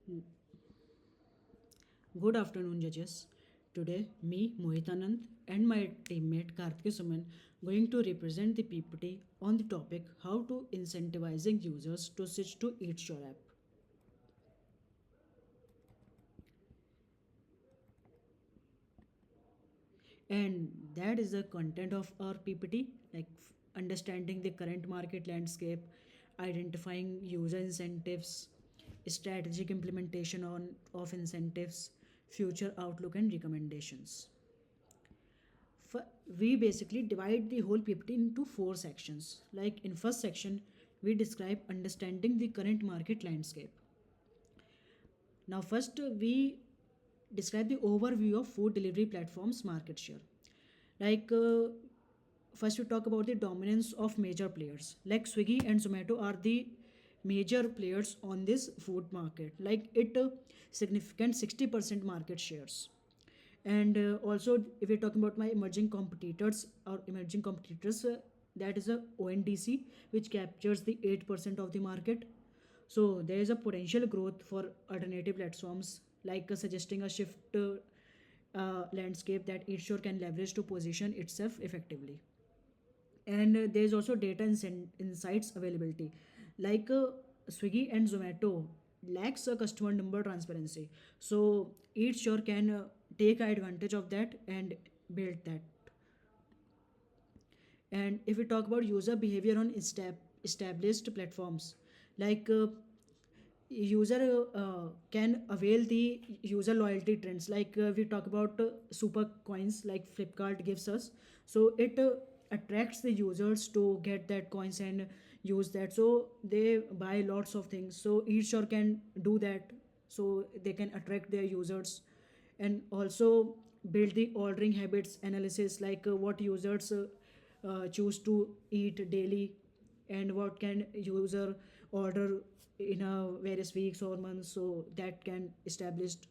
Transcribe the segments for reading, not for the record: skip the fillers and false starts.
Mm, Good afternoon, judges. Today, me, Mohitanand, and my teammate Karthik Suman going to represent the PPT on the topic how to incentivizing users to switch to Eats Your app. And that is the content of our PPT, like understanding the current market landscape, identifying user incentives, strategic implementation of incentives, future outlook and recommendations. We basically divide the whole PPT into four sections. Like in first section, we describe understanding the current market landscape. Now first, we describe the overview of food delivery platforms market share. Like first we talk about the dominance of major players. Like Swiggy and Zomato are the major players on this food market. Like it significant 60% market shares. And also, if we're talking about my emerging competitors or emerging competitors, that is a ONDC, which captures the 8% of the market. So there is a potential growth for alternative platforms, like suggesting a shift landscape that each store can leverage to position itself effectively. And there is also data and insights availability, like Swiggy and Zomato lacks a customer number transparency, so each store can take advantage of that and build that. And if we talk about user behavior on established platforms, like user can avail the user loyalty trends, like we talk about super coins like Flipkart gives us. So it attracts the users to get that coins and use that, so they buy lots of things, so each store can do that, so they can attract their users. And also build the ordering habits analysis, like what users choose to eat daily, and what can user order in a various weeks or months, so that can established.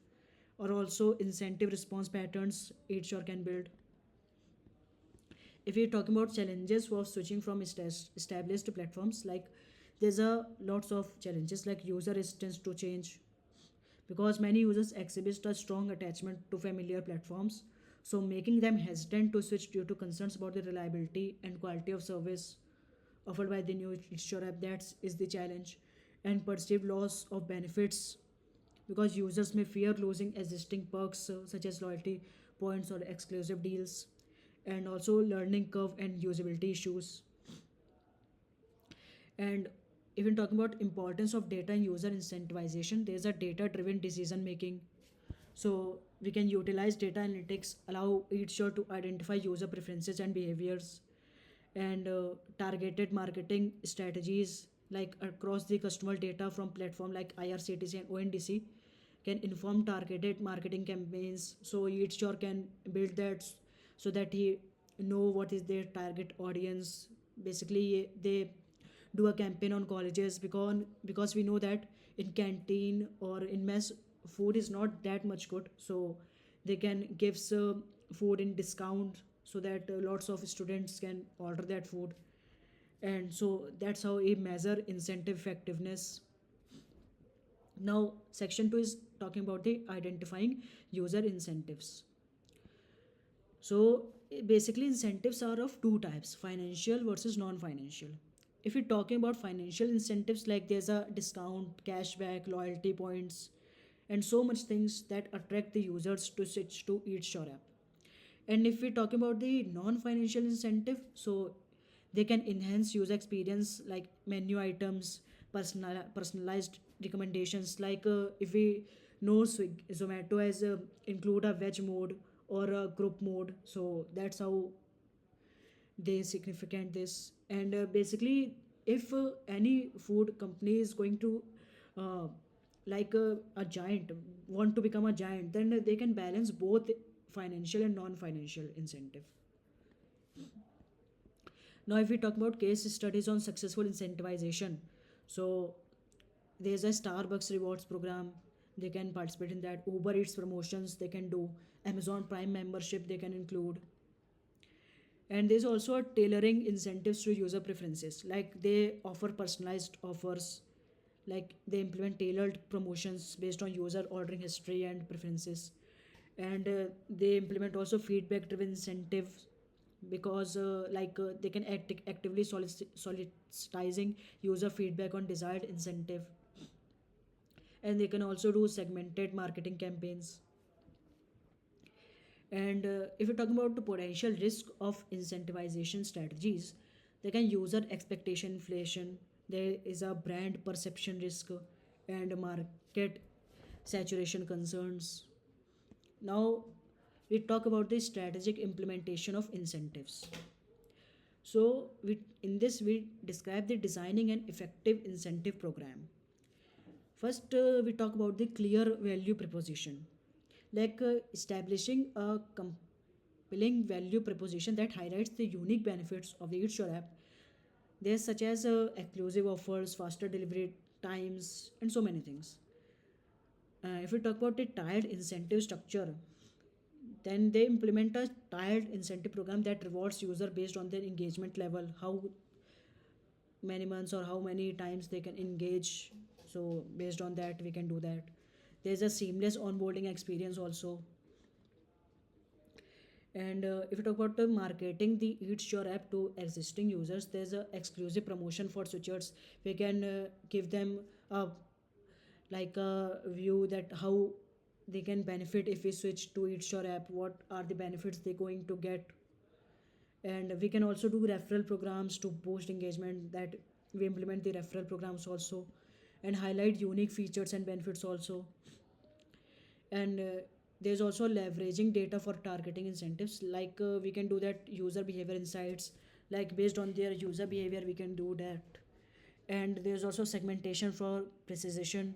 Or also incentive response patterns each store can build. If we're talking about challenges for switching from established platforms, like there's a lots of challenges, like user resistance to change, because many users exhibit a strong attachment to familiar platforms, so making them hesitant to switch due to concerns about the reliability and quality of service offered by the new Store app. That is the challenge. And perceived loss of benefits, because users may fear losing existing perks such as loyalty points or exclusive deals. And also learning curve and usability issues. And even talking about importance of data and user incentivization, there's a data driven decision making. So we can utilize data analytics, allow each store to identify user preferences and behaviors. And targeted marketing strategies, like across the customer data from platform like IRCTC and ONDC can inform targeted marketing campaigns, so each store can build that so that he know what is their target audience. Basically they do a campaign on colleges, because we know that in canteen or in mess food is not that much good, so they can give food in discount, so that lots of students can order that food. And so that's how we measure incentive effectiveness. Now section 2 is talking about the identifying user incentives. So basically incentives are of two types: financial versus non-financial. If you're talking about financial incentives, like there's a discount, cashback, loyalty points, and so much things that attract the users to switch to each store app. And if we're talking about the non-financial incentive, so they can enhance user experience, like menu items, personalized recommendations, like if we know Zomato has include a veg mode or a group mode, so that's how they significant this. And basically if any food company is going to uh, like a giant want to become a giant, then they can balance both financial and non-financial incentive. Now if we talk about case studies on successful incentivization, so there's a Starbucks rewards program, they can participate in that. Uber Eats promotions they can do. Amazon Prime membership they can include. And there's also a tailoring incentives to user preferences, like they offer personalized offers, like they implement tailored promotions based on user ordering history and preferences. And they implement also feedback driven incentives, because they can actively soliciting user feedback on desired incentive. And they can also do segmented marketing campaigns. And if you're talking about the potential risk of incentivization strategies, they can user expectation inflation, there is a brand perception risk, and market saturation concerns. Now we talk about the strategic implementation of incentives. So in this we describe the designing an effective incentive program. First, we talk about the clear value proposition, like establishing a compelling value proposition that highlights the unique benefits of the Eat Your app. There's such as exclusive offers, faster delivery times, and so many things. If we talk about the tiered incentive structure, then they implement a tiered incentive program that rewards user based on their engagement level, how many months or how many times they can engage. So based on that, we can do that. There's a seamless onboarding experience also. And if you talk about the marketing the Eats Your app to existing users, there's a exclusive promotion for switchers. We can give them a a view that how they can benefit if we switch to Eats Your app. What are the benefits they're going to get? And we can also do referral programs to boost engagement. That we implement the referral programs also, and highlight unique features and benefits also. And there's also leveraging data for targeting incentives, we can do that user behavior insights, like based on their user behavior we can do that. And there's also segmentation for precision,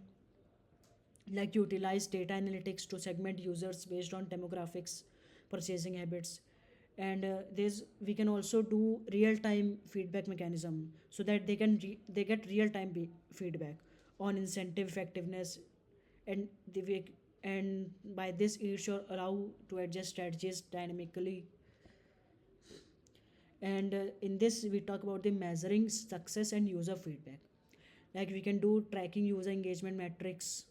like utilize data analytics to segment users based on demographics, purchasing habits. And there's we can also do real time feedback mechanism, so that they get real time feedback on incentive effectiveness. And and by this it should allow to adjust strategies dynamically. And in this we talk about the measuring success and user feedback, like we can do tracking user engagement metrics.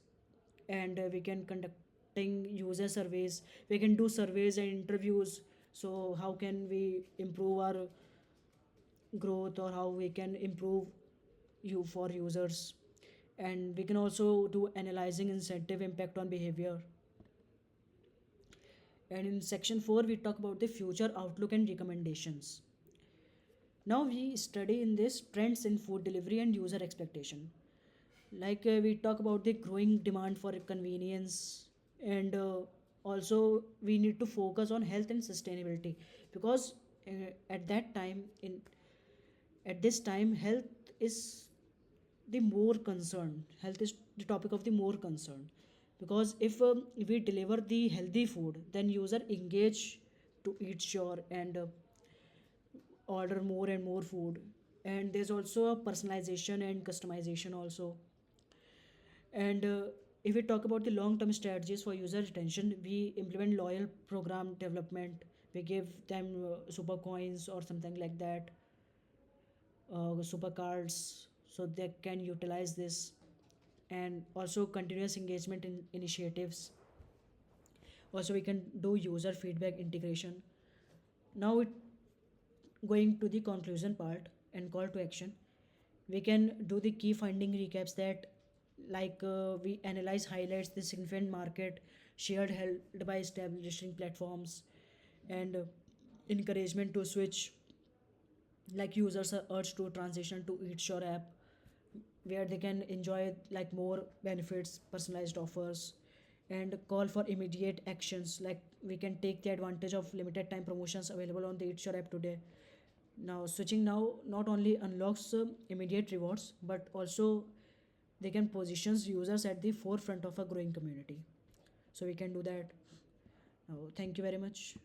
And we can conducting user surveys, we can do surveys and interviews. So how can we improve our growth, or how we can improve you for users. And we can also do analyzing incentive impact on behavior. And in section 4 we talk about the future outlook and recommendations. Now we study in this trends in food delivery and user expectation. We talk about the growing demand for convenience. And also we need to focus on health and sustainability, because at that time in at this time health is the more concern, health is the topic of the more concern. Because if we deliver the healthy food, then user engage to eat sure, and order more and more food. And there's also a personalization and customization also. And if we talk about the long term strategies for user retention, we implement loyal program development. We give them super coins or something like that, super cards, so they can utilize this. And also continuous engagement in initiatives. Also we can do user feedback integration. Now it going to the conclusion part and call to action. We can do the key finding recaps, that we analyze highlights the significant market shared held by establishing platforms. And encouragement to switch, like users are urged to transition to Eat Your app, where they can enjoy like more benefits, personalized offers. And call for immediate actions, like we can take the advantage of limited time promotions available on the Eat Your app today. Now switching now not only unlocks immediate rewards, but also they can positions users at the forefront of a growing community. So we can do that. Now thank you very much.